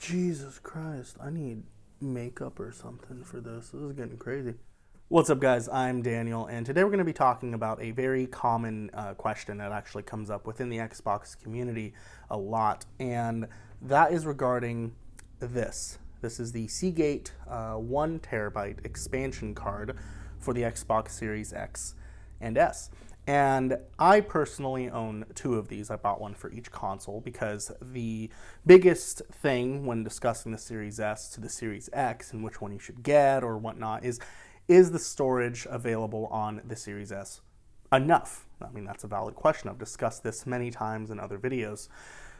Jesus Christ, I need makeup or something for this. This is getting crazy. What's up, guys? I'm Daniel, and today we're going to be talking about a very common question that actually comes up within the Xbox community a lot, and that is regarding this. This is the Seagate 1 terabyte expansion card for the Xbox Series X and S. And I personally own two of these. I bought one for each console because the biggest thing when discussing the Series S to the Series X and which one you should get or whatnot is the storage available on the Series S enough? I mean, that's a valid question. I've discussed this many times in other videos.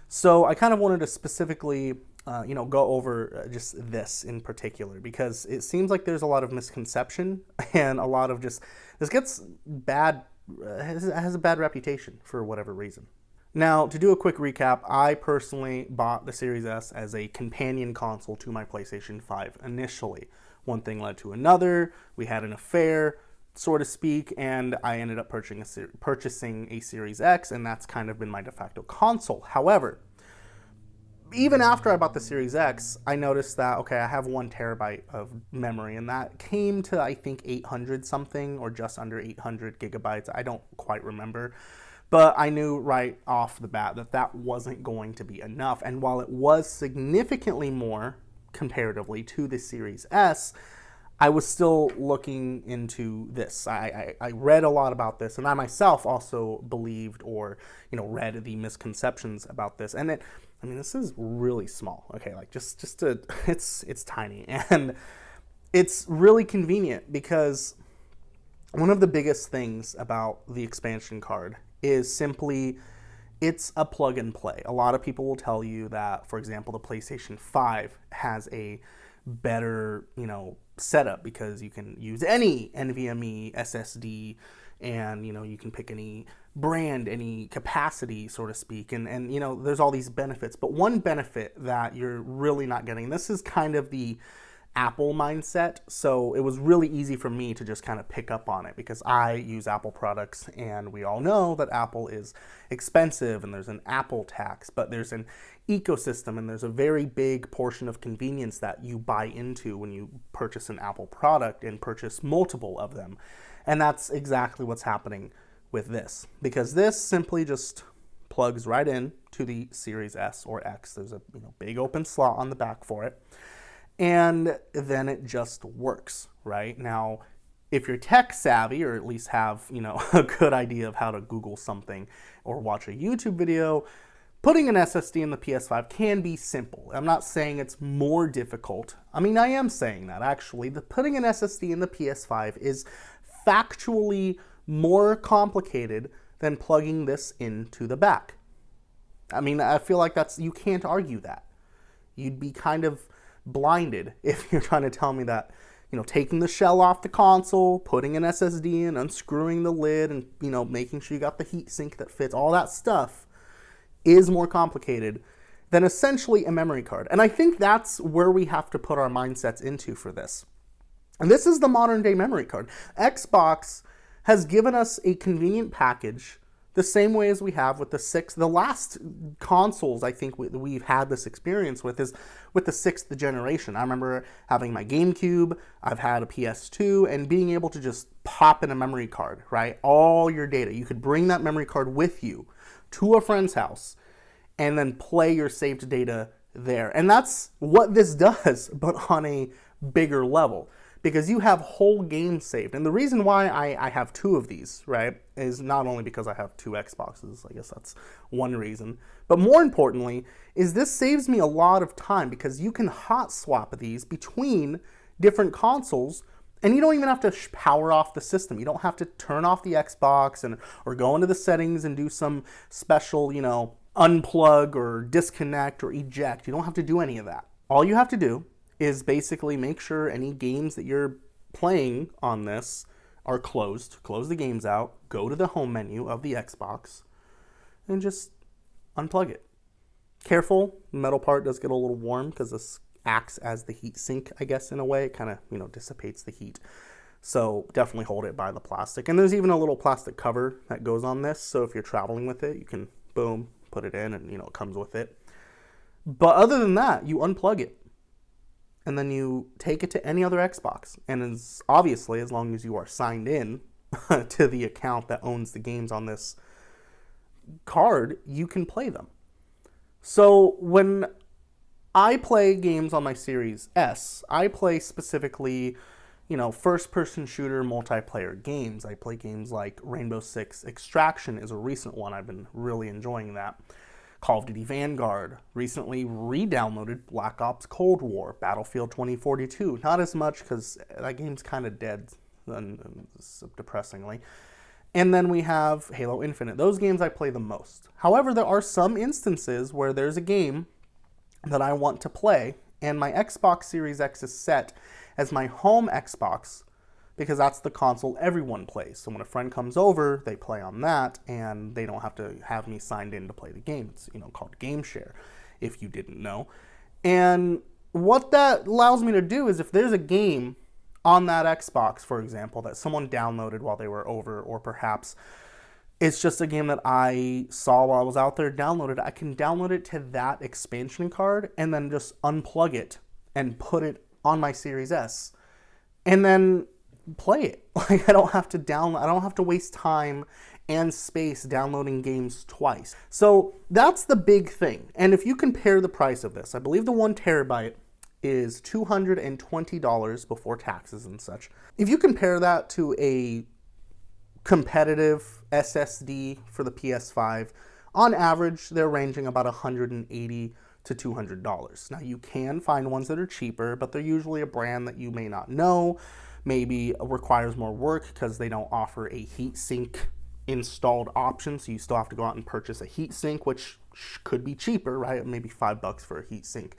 So I kind of wanted to specifically go over just this in particular because it seems like there's a lot of misconception and a lot of just, this gets bad, has a bad reputation for whatever reason. Now, to do a quick recap, I personally bought the Series S as a companion console to my PlayStation 5 initially. One thing led to another, we had an affair, so to speak, and I ended up purchasing a Series X, and that's kind of been my de facto console. However, even after I bought the Series X, I noticed that, okay, I have 1 terabyte of memory, and that came to, I think, 800 something, or just under 800 gigabytes. I don't quite remember. But I knew right off the bat that that wasn't going to be enough. And while it was significantly more comparatively to the Series S, I was still looking into this. I read a lot about this, and I myself also believed or read the misconceptions about this. And this is really small. Okay, like it's tiny, and it's really convenient because one of the biggest things about the expansion card is simply it's a plug and play. A lot of people will tell you that, for example, the PlayStation 5 has a better, setup because you can use any NVMe SSD and, you can pick any brand, any capacity, so to speak. And there's all these benefits. But one benefit that you're really not getting, this is kind of the Apple mindset. So it was really easy for me to just kind of pick up on it because I use Apple products, and we all know that Apple is expensive and there's an Apple tax, but there's an ecosystem and there's a very big portion of convenience that you buy into when you purchase an Apple product and purchase multiple of them. And that's exactly what's happening with this, because this simply just plugs right in to the Series S or X. There's a big open slot on the back for it. And then it just works, right? Now, if you're tech savvy, or at least have, a good idea of how to Google something or watch a YouTube video, putting an SSD in the PS5 can be simple. I'm not saying it's more difficult. I am saying that, actually. Putting an SSD in the PS5 is factually more complicated than plugging this into the back. I feel like you can't argue that. You'd be kind of blinded if you're trying to tell me that taking the shell off the console, putting an SSD in, unscrewing the lid, and making sure you got the heat sink that fits, all that stuff is more complicated than essentially a memory card. And I think that's where we have to put our mindsets into for this. And this is the modern day memory card. Xbox has given us a convenient package the same way as we have with the last consoles I think we've had this experience with is with the 6th generation. I remember having my GameCube, I've had a PS2, and being able to just pop in a memory card, right? All your data. You could bring that memory card with you to a friend's house and then play your saved data there. And that's what this does, but on a bigger level, because you have whole games saved. And the reason why I have two of these, right, is not only because I have two Xboxes, I guess that's one reason, but more importantly is this saves me a lot of time because you can hot swap these between different consoles, and you don't even have to power off the system. You don't have to turn off the Xbox or go into the settings and do some special, unplug or disconnect or eject. You don't have to do any of that. All you have to do is basically make sure any games that you're playing on this are closed. Close the games out, go to the home menu of the Xbox, and just unplug it. Careful, the metal part does get a little warm because this acts as the heat sink, I guess, in a way. It kind of, dissipates the heat. So definitely hold it by the plastic. And there's even a little plastic cover that goes on this, so if you're traveling with it, you can, boom, put it in and, it comes with it. But other than that, you unplug it and then you take it to any other Xbox. And as obviously, as long as you are signed in to the account that owns the games on this card, you can play them. So when I play games on my Series S, I play specifically, first-person shooter multiplayer games. I play games like Rainbow Six Extraction is a recent one. I've been really enjoying that. Call of Duty Vanguard. Recently re-downloaded Black Ops Cold War, Battlefield 2042. Not as much because that game's kind of dead, depressingly. And then we have Halo Infinite. Those games I play the most. However, there are some instances where there's a game that I want to play, and my Xbox Series X is set as my home Xbox because that's the console everyone plays. So when a friend comes over, they play on that, and they don't have to have me signed in to play the game. It's called Game Share, if you didn't know. And what that allows me to do is if there's a game on that Xbox, for example, that someone downloaded while they were over, or perhaps it's just a game that I saw while I was out there, downloaded, I can download it to that expansion card and then just unplug it and put it on my Series S and then play it. Like I don't have to waste time and space downloading games twice. So that's the big thing. And if you compare the price of this, I believe the 1 terabyte is $220 before taxes and such. If you compare that to a competitive SSD for the PS5, on average, they're ranging about $180 to $200. Now, you can find ones that are cheaper, but they're usually a brand that you may not know, maybe requires more work because they don't offer a heatsink installed option, so you still have to go out and purchase a heatsink, which could be cheaper, right? Maybe $5 for a heatsink.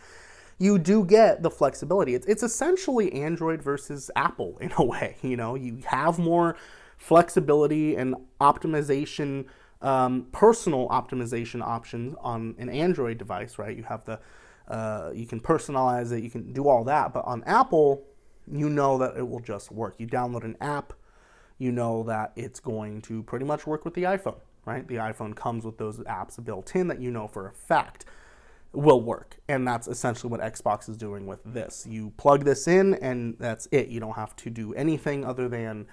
You do get the flexibility. It's essentially Android versus Apple in a way. You have more flexibility and optimization, personal optimization options on an Android device, right? You have you can personalize it, you can do all that. But on Apple, you know that it will just work. You download an app, you know that it's going to pretty much work with the iPhone, right? The iPhone comes with those apps built in that you know for a fact will work. And that's essentially what Xbox is doing with this. You plug this in and that's it. You don't have to do anything other than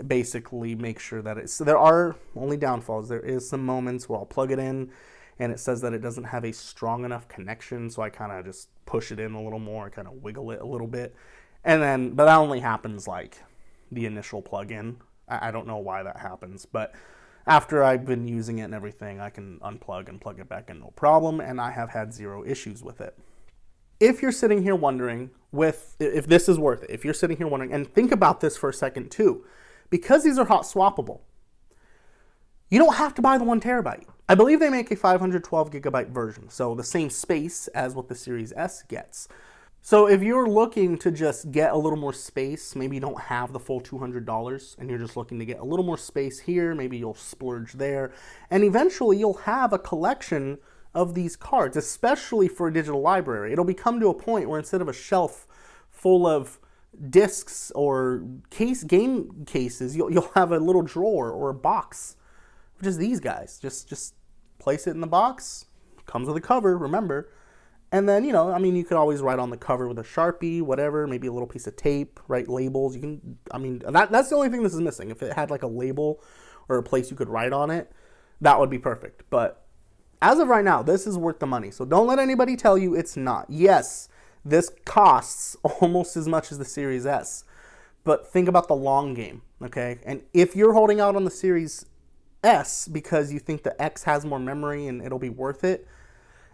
basically make sure that so there are only downfalls. There is some moments where I'll plug it in and it says that it doesn't have a strong enough connection, so I kind of just push it in a little more, kind of wiggle it a little bit, but that only happens like the initial plug-in. I don't know why that happens, but after I've been using it and everything, I can unplug and plug it back in no problem, and I have had zero issues with it. If you're sitting here wondering if this is worth it, if you're sitting here wondering, and think about this for a second too, because these are hot swappable, you don't have to buy the 1 terabyte. I believe they make a 512 gigabyte version, so the same space as what the Series S gets. So if you're looking to just get a little more space, maybe you don't have the full $200 and you're just looking to get a little more space here, maybe you'll splurge there, and eventually you'll have a collection of these cards, especially for a digital library. It'll become to a point where instead of a shelf full of discs or game cases, you'll have a little drawer or a box, which is these guys. Just place it in the box, comes with a cover, remember. And then, you could always write on the cover with a Sharpie, whatever, maybe a little piece of tape, write labels. That's the only thing this is missing. If it had like a label or a place you could write on it, that would be perfect. But as of right now, this is worth the money. So don't let anybody tell you it's not. Yes, this costs almost as much as the Series S. But think about the long game, okay? And if you're holding out on the Series S because you think the X has more memory and it'll be worth it,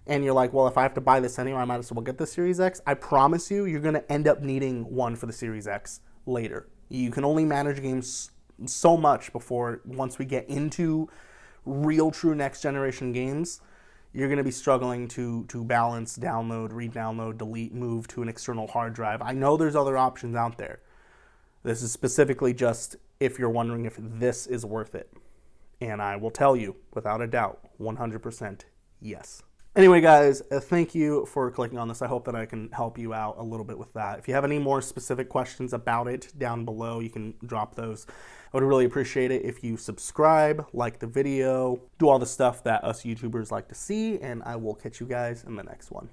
and you're like, well, if I have to buy this anyway, I might as well get the Series X, I promise you're going to end up needing one for the Series X later. You can only manage games so much before, once we get into real, true next-generation games, you're going to be struggling to balance, download, re-download, delete, move to an external hard drive. I know there's other options out there. This is specifically just if you're wondering if this is worth it. And I will tell you, without a doubt, 100% yes. Anyway, guys, thank you for clicking on this. I hope that I can help you out a little bit with that. If you have any more specific questions about it down below, you can drop those. I would really appreciate it if you subscribe, like the video, do all the stuff that us YouTubers like to see, and I will catch you guys in the next one.